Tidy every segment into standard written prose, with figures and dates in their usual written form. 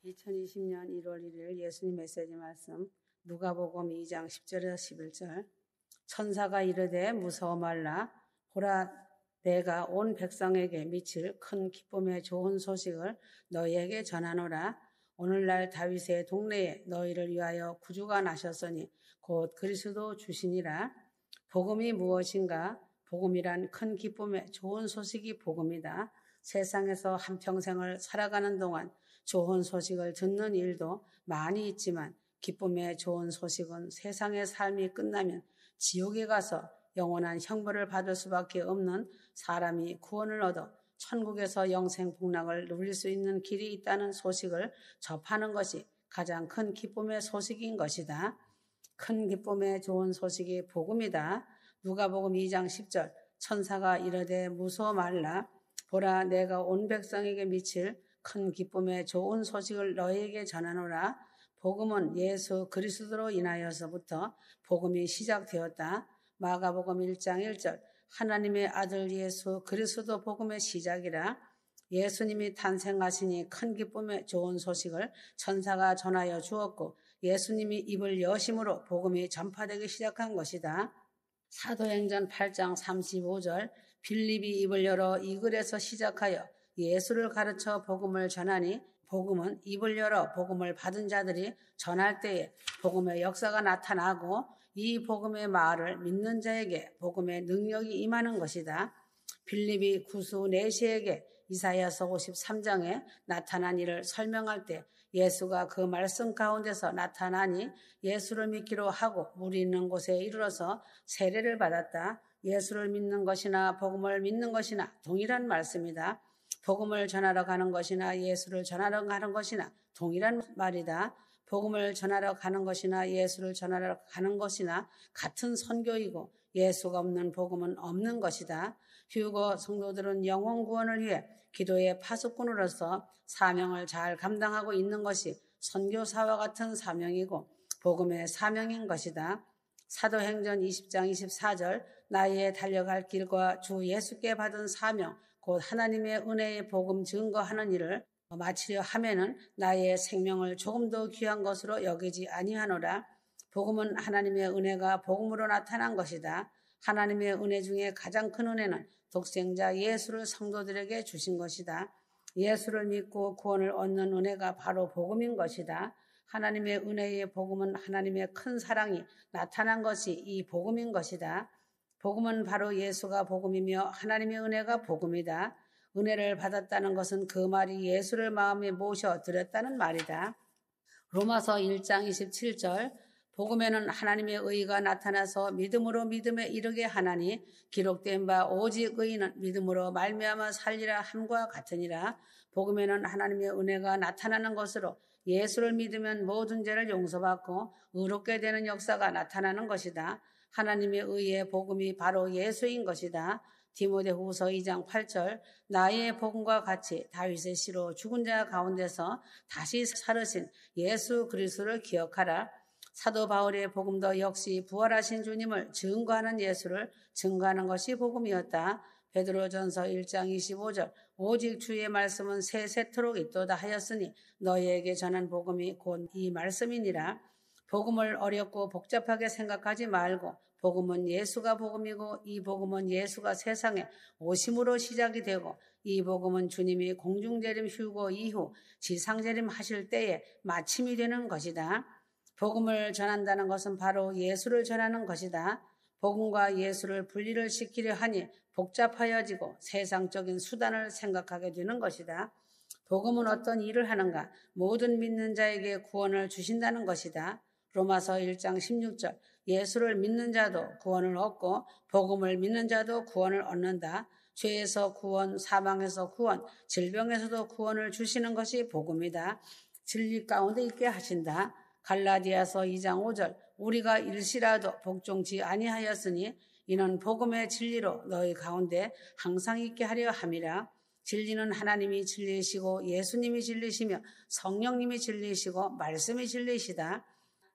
2020년 1월 1일 예수님 메시지 말씀 누가복음 2장 10절에서 11절. 천사가 이르되 무서워 말라. 보라, 내가 온 백성에게 미칠 큰 기쁨의 좋은 소식을 너희에게 전하노라. 오늘날 다윗의 동네에 너희를 위하여 구주가 나셨으니 곧 그리스도 주시니라. 복음이 무엇인가? 복음이란 큰 기쁨의 좋은 소식이 복음이다. 세상에서 한평생을 살아가는 동안 좋은 소식을 듣는 일도 많이 있지만 기쁨의 좋은 소식은 세상의 삶이 끝나면 지옥에 가서 영원한 형벌을 받을 수밖에 없는 사람이 구원을 얻어 천국에서 영생 복락을 누릴 수 있는 길이 있다는 소식을 접하는 것이 가장 큰 기쁨의 소식인 것이다. 큰 기쁨의 좋은 소식이 복음이다. 누가복음 2장 10절. 천사가 이르되 무서워 말라. 보라, 내가 온 백성에게 미칠 큰 기쁨의 좋은 소식을 너희에게 전하노라. 복음은 예수 그리스도로 인하여서부터 복음이 시작되었다. 마가복음 1장 1절. 하나님의 아들 예수 그리스도 복음의 시작이라. 예수님이 탄생하시니 큰 기쁨의 좋은 소식을 천사가 전하여 주었고 예수님이 입을 여심으로 복음이 전파되기 시작한 것이다. 사도행전 8장 35절. 빌립이 입을 열어 이 글에서 시작하여 예수를 가르쳐 복음을 전하니 복음은 입을 열어 복음을 받은 자들이 전할 때에 복음의 역사가 나타나고 이 복음의 말을 믿는 자에게 복음의 능력이 임하는 것이다. 빌립이 구수 내시에게 이사야서 53장에 나타난 일을 설명할 때 예수가 그 말씀 가운데서 나타나니 예수를 믿기로 하고 물이 있는 곳에 이르러서 세례를 받았다. 예수를 믿는 것이나 복음을 믿는 것이나 동일한 말씀이다. 복음을 전하러 가는 것이나 예수를 전하러 가는 것이나 동일한 말이다. 복음을 전하러 가는 것이나 예수를 전하러 가는 것이나 같은 선교이고 예수가 없는 복음은 없는 것이다. 휴거 성도들은 영혼 구원을 위해 기도의 파수꾼으로서 사명을 잘 감당하고 있는 것이 선교사와 같은 사명이고 복음의 사명인 것이다. 사도행전 20장 24절. 나의 달려갈 길과 주 예수께 받은 사명 곧 하나님의 은혜의 복음 증거하는 일을 마치려 하면은 나의 생명을 조금 더 귀한 것으로 여기지 아니하노라. 복음은 하나님의 은혜가 복음으로 나타난 것이다. 하나님의 은혜 중에 가장 큰 은혜는 독생자 예수를 성도들에게 주신 것이다. 예수를 믿고 구원을 얻는 은혜가 바로 복음인 것이다. 하나님의 은혜의 복음은 하나님의 큰 사랑이 나타난 것이 이 복음인 것이다. 복음은 바로 예수가 복음이며 하나님의 은혜가 복음이다. 은혜를 받았다는 것은 그 말이 예수를 마음에 모셔 드렸다는 말이다. 로마서 1장 27절. 복음에는 하나님의 의가 나타나서 믿음으로 믿음에 이르게 하나니 기록된 바 오직 의인은 믿음으로 말미암아 살리라 함과 같으니라. 복음에는 하나님의 은혜가 나타나는 것으로 예수를 믿으면 모든 죄를 용서받고 의롭게 되는 역사가 나타나는 것이다. 하나님의 의의 복음이 바로 예수인 것이다. 디모데후서 2장 8절. 나의 복음과 같이 다윗의 씨로 죽은 자 가운데서 다시 살으신 예수 그리스도를 기억하라. 사도 바울의 복음도 역시 부활하신 주님을 증거하는 예수를 증거하는 것이 복음이었다. 베드로전서 1장 25절. 오직 주의 말씀은 세세토록 있도다 하였으니 너희에게 전한 복음이 곧 이 말씀이니라. 복음을 어렵고 복잡하게 생각하지 말고 복음은 예수가 복음이고 이 복음은 예수가 세상에 오심으로 시작이 되고 이 복음은 주님이 공중재림 휴거 이후 지상재림 하실 때에 마침이 되는 것이다. 복음을 전한다는 것은 바로 예수를 전하는 것이다. 복음과 예수를 분리를 시키려 하니 복잡하여지고 세상적인 수단을 생각하게 되는 것이다. 복음은 어떤 일을 하는가? 모든 믿는 자에게 구원을 주신다는 것이다. 로마서 1장 16절. 예수를 믿는 자도 구원을 얻고 복음을 믿는 자도 구원을 얻는다. 죄에서 구원, 사망에서 구원, 질병에서도 구원을 주시는 것이 복음이다. 진리 가운데 있게 하신다. 갈라디아서 2장 5절. 우리가 일시라도 복종치 아니하였으니 이는 복음의 진리로 너희 가운데 항상 있게 하려 함이라. 진리는 하나님이 진리이시고 예수님이 진리시며 성령님이 진리이시고 말씀이 진리이시다.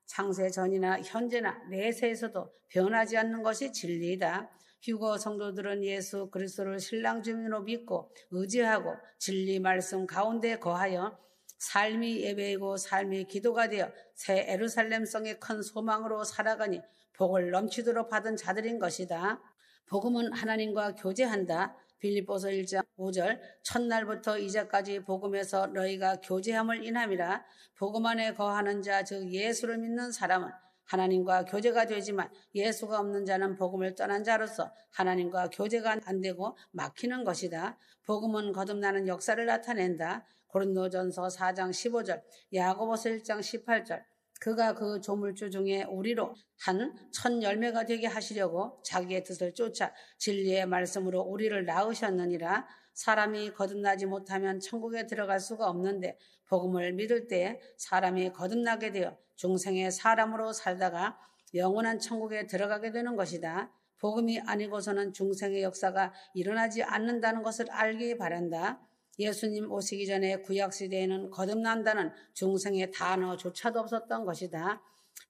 창세 전이나 현재나 내세에서도 변하지 않는 것이 진리이다. 휴거 성도들은 예수 그리스도를 신랑 주님으로 믿고 의지하고 진리 말씀 가운데 거하여 삶이 예배이고 삶이 기도가 되어 새 예루살렘성의 큰 소망으로 살아가니 복을 넘치도록 받은 자들인 것이다. 복음은 하나님과 교제한다. 빌립보서 1장 5절 첫날부터 이제까지 복음에서 너희가 교제함을 인함이라. 복음 안에 거하는 자 즉 예수를 믿는 사람은 하나님과 교제가 되지만 예수가 없는 자는 복음을 떠난 자로서 하나님과 교제가 안 되고 막히는 것이다. 복음은 거듭나는 역사를 나타낸다. 고린도전서 4장 15절, 야고보서 1장 18절 그가 그 조물주 중에 우리로 한 첫 열매가 되게 하시려고 자기의 뜻을 쫓아 진리의 말씀으로 우리를 낳으셨느니라. 사람이 거듭나지 못하면 천국에 들어갈 수가 없는데 복음을 믿을 때 사람이 거듭나게 되어 중생의 사람으로 살다가 영원한 천국에 들어가게 되는 것이다. 복음이 아니고서는 중생의 역사가 일어나지 않는다는 것을 알기 바란다. 예수님 오시기 전에 구약시대에는 거듭난다는 중생의 단어조차도 없었던 것이다.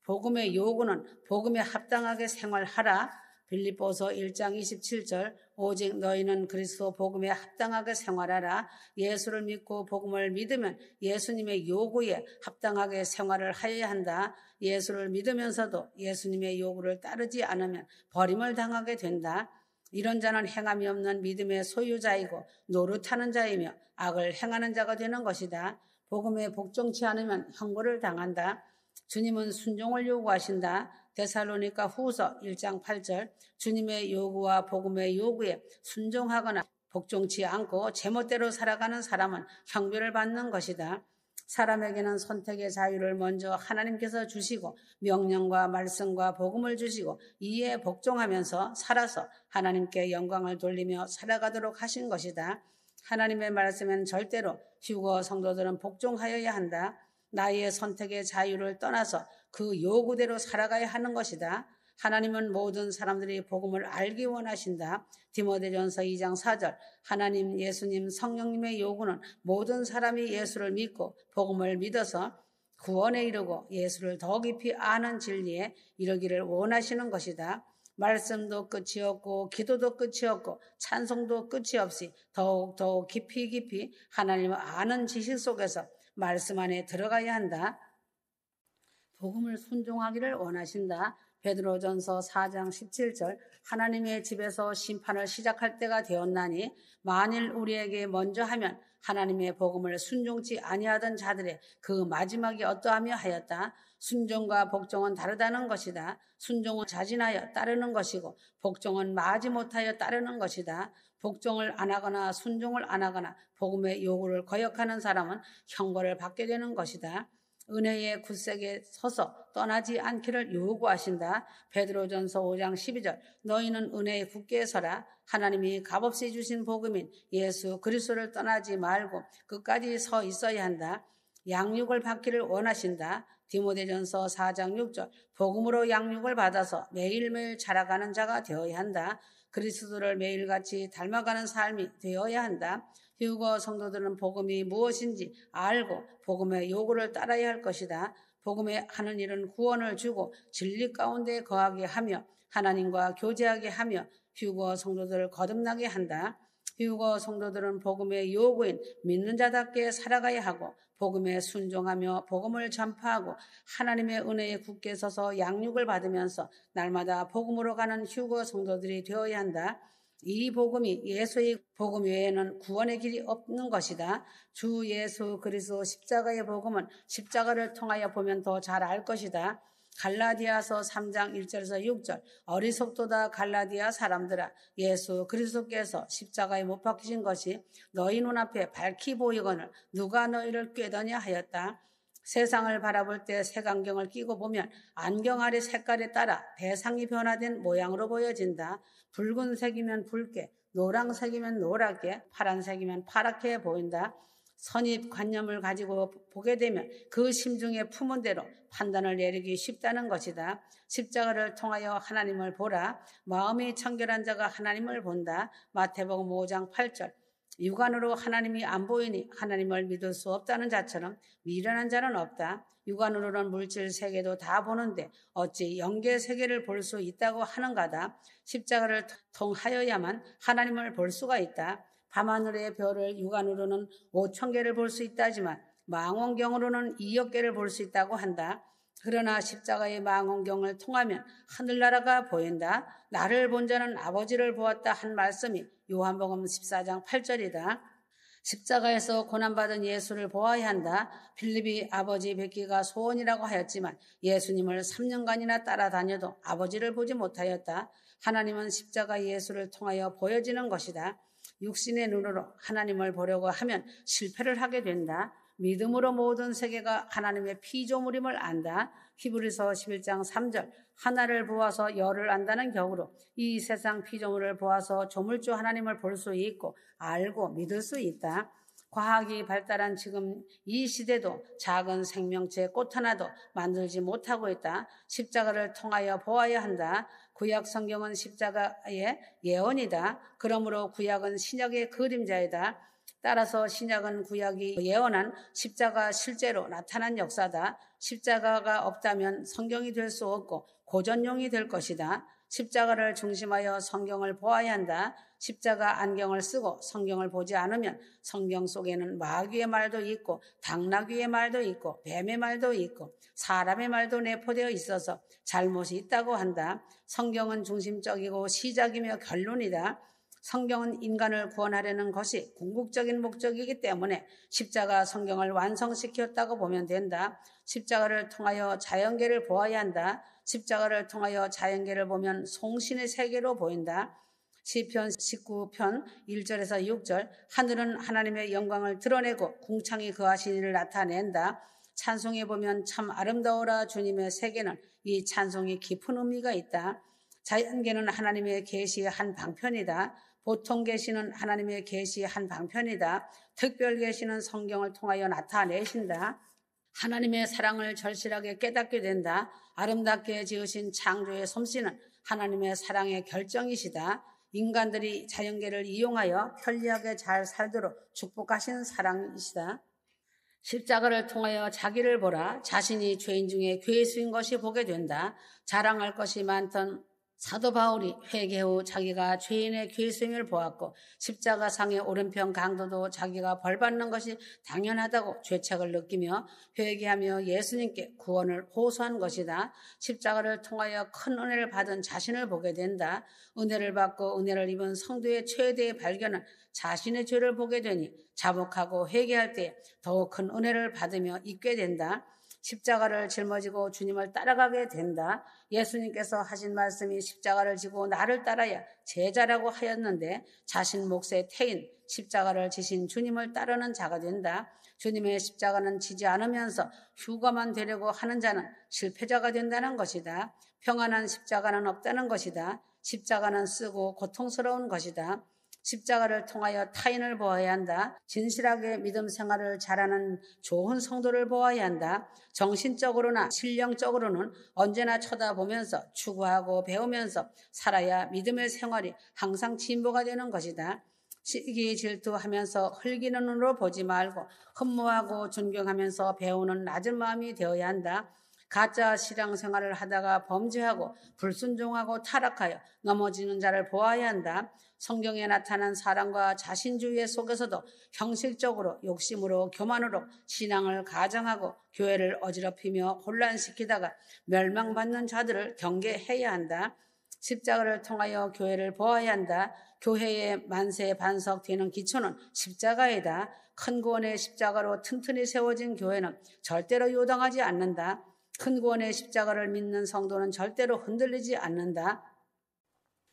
복음의 요구는 복음에 합당하게 생활하라. 빌립보서 1장 27절 오직 너희는 그리스도 복음에 합당하게 생활하라. 예수를 믿고 복음을 믿으면 예수님의 요구에 합당하게 생활을 하여야 한다. 예수를 믿으면서도 예수님의 요구를 따르지 않으면 버림을 당하게 된다. 이런 자는 행함이 없는 믿음의 소유자이고 노릇하는 자이며 악을 행하는 자가 되는 것이다. 복음에 복종치 않으면 형벌을 당한다. 주님은 순종을 요구하신다. 데살로니가 후서 1장 8절 주님의 요구와 복음의 요구에 순종하거나 복종치 않고 제멋대로 살아가는 사람은 형벌을 받는 것이다. 사람에게는 선택의 자유를 먼저 하나님께서 주시고 명령과 말씀과 복음을 주시고 이에 복종하면서 살아서 하나님께 영광을 돌리며 살아가도록 하신 것이다. 하나님의 말씀에는 절대로 휴거 성도들은 복종하여야 한다. 나의 선택의 자유를 떠나서 그 요구대로 살아가야 하는 것이다. 하나님은 모든 사람들이 복음을 알기 원하신다. 디모데전서 2장 4절 하나님, 예수님, 성령님의 요구는 모든 사람이 예수를 믿고 복음을 믿어서 구원에 이르고 예수를 더 깊이 아는 진리에 이르기를 원하시는 것이다. 말씀도 끝이 없고 기도도 끝이 없고 찬송도 끝이 없이 더욱 깊이 하나님을 아는 지식 속에서 말씀 안에 들어가야 한다. 복음을 순종하기를 원하신다. 베드로전서 4장 17절 하나님의 집에서 심판을 시작할 때가 되었나니 만일 우리에게 먼저 하면 하나님의 복음을 순종치 아니하던 자들의 그 마지막이 어떠하며 하였다. 순종과 복종은 다르다는 것이다. 순종은 자진하여 따르는 것이고 복종은 마지 못하여 따르는 것이다. 복종을 안 하거나 순종을 안 하거나 복음의 요구를 거역하는 사람은 형벌을 받게 되는 것이다. 은혜의 굳세게 서서 떠나지 않기를 요구하신다. 베드로전서 5장 12절 너희는 은혜에 굳게 서라. 하나님이 값없이 주신 복음인 예수 그리스도를 떠나지 말고 끝까지 서 있어야 한다. 양육을 받기를 원하신다. 디모데전서 4장 6절 복음으로 양육을 받아서 매일매일 자라가는 자가 되어야 한다. 그리스도를 매일같이 닮아가는 삶이 되어야 한다. 휴거 성도들은 복음이 무엇인지 알고 복음의 요구를 따라야 할 것이다. 복음에 하는 일은 구원을 주고 진리 가운데 거하게 하며 하나님과 교제하게 하며 휴거 성도들을 거듭나게 한다. 휴거 성도들은 복음의 요구인 믿는 자답게 살아가야 하고 복음에 순종하며 복음을 전파하고 하나님의 은혜에 굳게 서서 양육을 받으면서 날마다 복음으로 가는 휴거 성도들이 되어야 한다. 이 복음이 예수의 복음 외에는 구원의 길이 없는 것이다. 주 예수 그리스도 십자가의 복음은 십자가를 통하여 보면 더 잘 알 것이다. 갈라디아서 3장 1절에서 6절 어리석도다 갈라디아 사람들아 예수 그리스도께서 십자가에 못 박히신 것이 너희 눈앞에 밝히 보이거늘 누가 너희를 꾀더냐 하였다. 세상을 바라볼 때 색안경을 끼고 보면 안경 아래 색깔에 따라 대상이 변화된 모양으로 보여진다. 붉은색이면 붉게, 노란색이면 노랗게, 파란색이면 파랗게 보인다. 선입관념을 가지고 보게 되면 그 심중에 품은 대로 판단을 내리기 쉽다는 것이다. 십자가를 통하여 하나님을 보라. 마음이 청결한 자가 하나님을 본다. 마태복음 5장 8절 육안으로 하나님이 안 보이니 하나님을 믿을 수 없다는 자처럼 미련한 자는 없다. 육안으로는 물질 세계도 다 보는데 어찌 영계 세계를 볼 수 있다고 하는가다. 십자가를 통하여야만 하나님을 볼 수가 있다. 밤하늘의 별을 육안으로는 5,000개를 볼 수 있다지만 망원경으로는 2억 개를 볼 수 있다고 한다. 그러나 십자가의 망원경을 통하면 하늘나라가 보인다. 나를 본 자는 아버지를 보았다 한 말씀이 요한복음 14장 8절이다. 십자가에서 고난받은 예수를 보아야 한다. 빌립이 아버지 뵙기가 소원이라고 하였지만 예수님을 3년간이나 따라다녀도 아버지를 보지 못하였다. 하나님은 십자가 예수를 통하여 보여지는 것이다. 육신의 눈으로 하나님을 보려고 하면 실패를 하게 된다. 믿음으로 모든 세계가 하나님의 피조물임을 안다. 히브리서 11장 3절 하나를 보아서 열을 안다는 격으로 이 세상 피조물을 보아서 조물주 하나님을 볼 수 있고 알고 믿을 수 있다. 과학이 발달한 지금 이 시대도 작은 생명체 꽃 하나도 만들지 못하고 있다. 십자가를 통하여 보아야 한다. 구약 성경은 십자가의 예언이다. 그러므로 구약은 신약의 그림자이다. 따라서 신약은 구약이 예언한 십자가 실제로 나타난 역사다. 십자가가 없다면 성경이 될 수 없고 고전용이 될 것이다. 십자가를 중심하여 성경을 보아야 한다. 십자가 안경을 쓰고 성경을 보지 않으면 성경 속에는 마귀의 말도 있고 당나귀의 말도 있고 뱀의 말도 있고 사람의 말도 내포되어 있어서 잘못이 있다고 한다. 성경은 중심적이고 시작이며 결론이다. 성경은 인간을 구원하려는 것이 궁극적인 목적이기 때문에 십자가 성경을 완성시켰다고 보면 된다. 십자가를 통하여 자연계를 보아야 한다. 십자가를 통하여 자연계를 보면 송신의 세계로 보인다. 시편 19편 1절에서 6절 하늘은 하나님의 영광을 드러내고 궁창이 그하신 이를 나타낸다. 찬송에 보면 참 아름다워라 주님의 세계는 이 찬송이 깊은 의미가 있다. 자연계는 하나님의 계시의 한 방편이다. 보통 계시는 하나님의 계시의 한 방편이다. 특별 계시는 성경을 통하여 나타내신다. 하나님의 사랑을 절실하게 깨닫게 된다. 아름답게 지으신 창조의 솜씨는 하나님의 사랑의 결정이시다. 인간들이 자연계를 이용하여 편리하게 잘 살도록 축복하시는 사랑이시다. 십자가를 통하여 자기를 보라. 자신이 죄인 중에 괴수인 것이 보게 된다. 자랑할 것이 많던 사도 바울이 회개 후 자기가 죄인의 괴수임을 보았고 십자가상의 오른편 강도도 자기가 벌받는 것이 당연하다고 죄책을 느끼며 회개하며 예수님께 구원을 호소한 것이다. 십자가를 통하여 큰 은혜를 받은 자신을 보게 된다. 은혜를 받고 은혜를 입은 성도의 최대의 발견은 자신의 죄를 보게 되니 자복하고 회개할 때 더욱 큰 은혜를 받으며 잊게 된다. 십자가를 짊어지고 주님을 따라가게 된다. 예수님께서 하신 말씀이 십자가를 지고 나를 따라야 제자라고 하였는데 자신 몫의 태인 십자가를 지신 주님을 따르는 자가 된다. 주님의 십자가는 지지 않으면서 휴가만 되려고 하는 자는 실패자가 된다는 것이다. 평안한 십자가는 없다는 것이다. 십자가는 쓰고 고통스러운 것이다. 십자가를 통하여 타인을 보아야 한다. 진실하게 믿음 생활을 잘하는 좋은 성도를 보아야 한다. 정신적으로나 신령적으로는 언제나 쳐다보면서 추구하고 배우면서 살아야 믿음의 생활이 항상 진보가 되는 것이다. 시기 질투하면서 흘기는 눈으로 보지 말고 흠모하고 존경하면서 배우는 낮은 마음이 되어야 한다. 가짜 신앙생활을 하다가 범죄하고 불순종하고 타락하여 넘어지는 자를 보아야 한다. 성경에 나타난 사랑과 자신주의 속에서도 형식적으로 욕심으로 교만으로 신앙을 가장하고 교회를 어지럽히며 혼란시키다가 멸망받는 자들을 경계해야 한다. 십자가를 통하여 교회를 보아야 한다. 교회의 만세 반석되는 기초는 십자가이다. 큰 구원의 십자가로 튼튼히 세워진 교회는 절대로 요동하지 않는다. 큰 구원의 십자가를 믿는 성도는 절대로 흔들리지 않는다.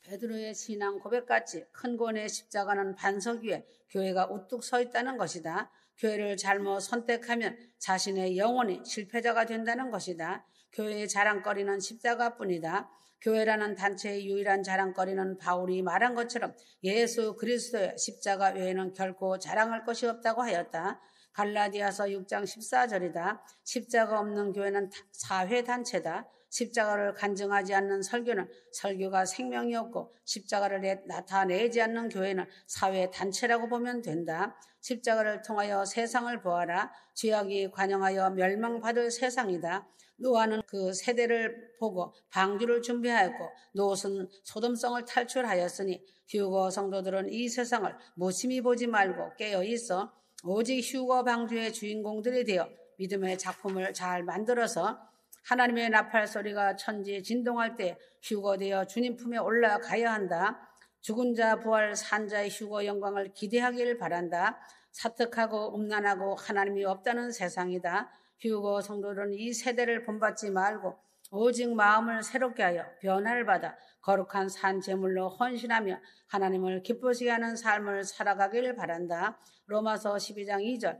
베드로의 신앙 고백같이 큰 구원의 십자가는 반석 위에 교회가 우뚝 서 있다는 것이다. 교회를 잘못 선택하면 자신의 영혼이 실패자가 된다는 것이다. 교회의 자랑거리는 십자가뿐이다. 교회라는 단체의 유일한 자랑거리는 바울이 말한 것처럼 예수 그리스도의 십자가 외에는 결코 자랑할 것이 없다고 하였다. 갈라디아서 6장 14절이다. 십자가 없는 교회는 사회단체다. 십자가를 간증하지 않는 설교는 설교가 생명이 없고 십자가를 나타내지 않는 교회는 사회단체라고 보면 된다. 십자가를 통하여 세상을 보아라. 죄악이 관영하여 멸망받을 세상이다. 노아는 그 세대를 보고 방주를 준비하였고 롯은 소돔성을 탈출하였으니 휴거 성도들은 이 세상을 무심히 보지 말고 깨어 있어 오직 휴거 방주의 주인공들이 되어 믿음의 작품을 잘 만들어서 하나님의 나팔 소리가 천지에 진동할 때 휴거되어 주님 품에 올라가야 한다. 죽은 자 부활 산 자의 휴거 영광을 기대하길 바란다. 사특하고 음란하고 하나님이 없다는 세상이다. 휴거 성도들은 이 세대를 본받지 말고 오직 마음을 새롭게 하여 변화를 받아 거룩한 산 제물로 헌신하며 하나님을 기쁘시게 하는 삶을 살아가길 바란다. 로마서 12장 2절.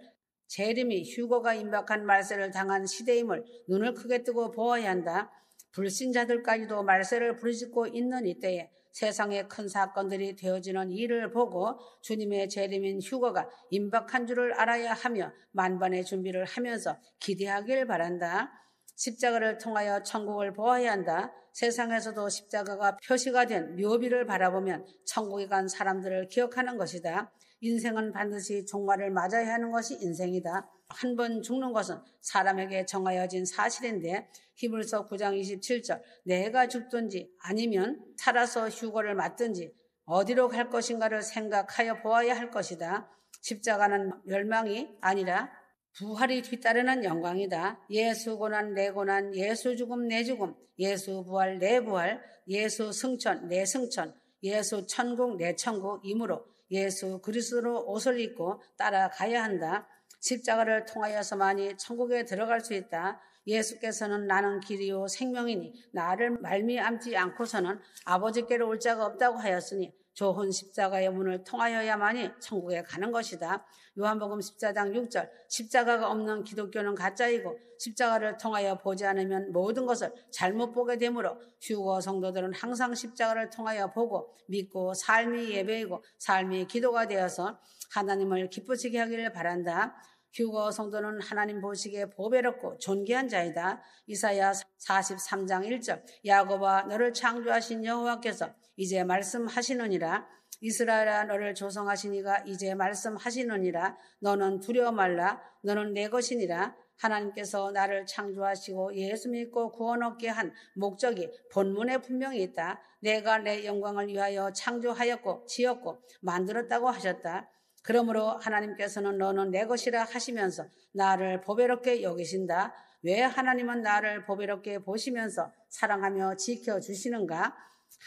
재림이 휴거가 임박한 말세를 당한 시대임을 눈을 크게 뜨고 보아야 한다. 불신자들까지도 말세를 부르짖고 있는 이때에 세상의 큰 사건들이 되어지는 일을 보고 주님의 재림인 휴거가 임박한 줄을 알아야 하며 만반의 준비를 하면서 기대하길 바란다. 십자가를 통하여 천국을 보아야 한다. 세상에서도 십자가가 표시가 된 묘비를 바라보면 천국에 간 사람들을 기억하는 것이다. 인생은 반드시 종말을 맞아야 하는 것이 인생이다. 한 번 죽는 것은 사람에게 정하여진 사실인데 히브리서 9장 27절 내가 죽든지 아니면 살아서 휴거를 맞든지 어디로 갈 것인가를 생각하여 보아야 할 것이다. 십자가는 멸망이 아니라 부활이 뒤따르는 영광이다. 예수 고난 내 고난, 예수 죽음 내 죽음, 예수 부활 내 부활, 예수 승천 내 승천, 예수 천국 내 천국이므로 예수 그리스도로 옷을 입고 따라가야 한다. 십자가를 통하여서만이 천국에 들어갈 수 있다. 예수께서는 나는 길이요 생명이니 나를 말미암지 않고서는 아버지께로 올 자가 없다고 하였으니 좋은 십자가의 문을 통하여야만이 천국에 가는 것이다. 요한복음 14장 6절 십자가가 없는 기독교는 가짜이고 십자가를 통하여 보지 않으면 모든 것을 잘못 보게 되므로 휴거 성도들은 항상 십자가를 통하여 보고 믿고 삶이 예배이고 삶이 기도가 되어서 하나님을 기쁘시게 하기를 바란다. 휴거 성도는 하나님 보시기에 보배롭고 존귀한 자이다. 이사야 43장 1절 야곱아 너를 창조하신 여호와께서 이제 말씀하시느니라. 이스라엘아 너를 조성하신 이가 이제 말씀하시느니라. 너는 두려워 말라. 너는 내 것이니라. 하나님께서 나를 창조하시고 예수 믿고 구원 얻게 한 목적이 본문에 분명히 있다. 내가 내 영광을 위하여 창조하였고 지었고 만들었다고 하셨다. 그러므로 하나님께서는 너는 내 것이라 하시면서 나를 보배롭게 여기신다. 왜 하나님은 나를 보배롭게 보시면서 사랑하며 지켜주시는가?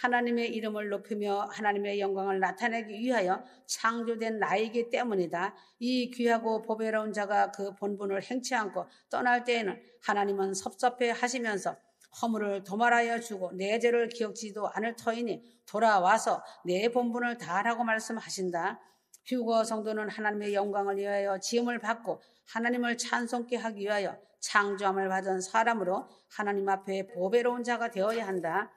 하나님의 이름을 높이며 하나님의 영광을 나타내기 위하여 창조된 나이기 때문이다. 이 귀하고 보배로운 자가 그 본분을 행치 않고 떠날 때에는 하나님은 섭섭해 하시면서 허물을 도말하여 주고 내 죄를 기억지도 않을 터이니 돌아와서 내 본분을 다하라고 말씀하신다. 휴거 성도는 하나님의 영광을 위하여 지음을 받고 하나님을 찬송케 하기 위하여 창조함을 받은 사람으로 하나님 앞에 보배로운 자가 되어야 한다.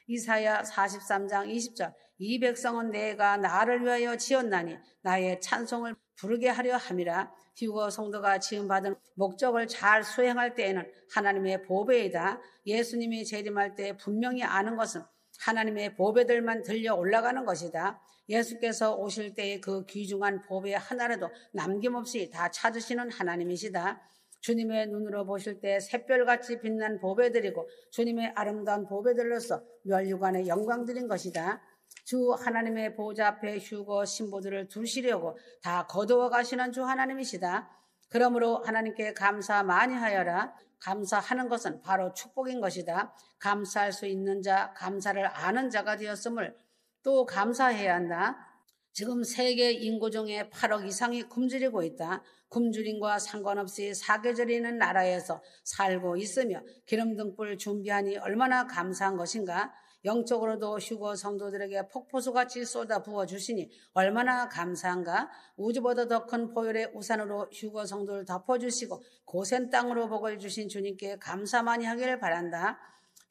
이사야 43장 20절 이 백성은 내가 나를 위하여 지었나니 나의 찬송을 부르게 하려 함이라. 휴거 성도가 지음받은 목적을 잘 수행할 때에는 하나님의 보배이다. 예수님이 재림할 때 분명히 아는 것은 하나님의 보배들만 들려 올라가는 것이다. 예수께서 오실 때의 그 귀중한 보배 하나라도 남김없이 다 찾으시는 하나님이시다. 주님의 눈으로 보실 때 샛별같이 빛난 보배들이고 주님의 아름다운 보배들로서 멸류관의 영광들인 것이다. 주 하나님의 보좌 앞에 휴거 신보들을 두시려고 다 거두어 가시는 주 하나님이시다. 그러므로 하나님께 감사 많이 하여라. 감사하는 것은 바로 축복인 것이다. 감사할 수 있는 자, 감사를 아는 자가 되었음을 또 감사해야 한다. 지금 세계 인구 중에 8억 이상이 굶주리고 있다. 굶주림과 상관없이 사계절이 있는 나라에서 살고 있으며 기름등불 준비하니 얼마나 감사한 것인가. 영적으로도 휴거 성도들에게 폭포수같이 쏟아 부어주시니 얼마나 감사한가. 우주보다 더 큰 보혈의 우산으로 휴거 성도를 덮어주시고 고센 땅으로 복을 주신 주님께 감사 많이 하기를 바란다.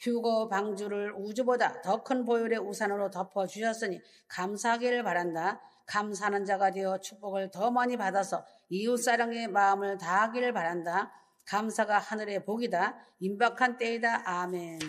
휴거 방주를 우주보다 더 큰 보혈의 우산으로 덮어주셨으니 감사하기를 바란다. 감사하는 자가 되어 축복을 더 많이 받아서 이웃사랑의 마음을 다하기를 바란다. 감사가 하늘의 복이다. 임박한 때이다. 아멘.